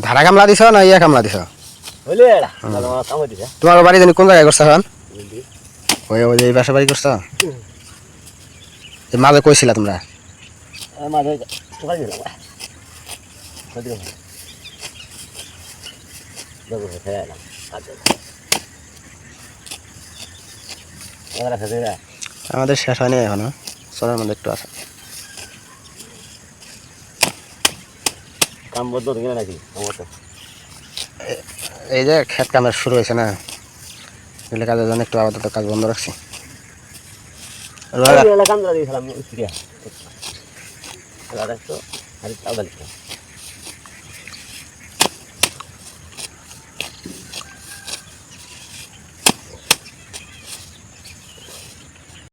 ধারা কামলা দিছ না ইয়া কামলা দিছ? তোমার বাড়ি জানি কোন জায়গায় করছো এখন? ওই ওই এই পাশে বাড়ি করছো? মাঝে কইছিলা তোমরা? আমাদের শেষ হয়নি এখনো, চলার মধ্যে একটু আছে। এই যে খেত কামের শুরু হয়েছে না, এগুলো কাজের জন্য একটু আপাতত কাজ বন্ধ রাখছি।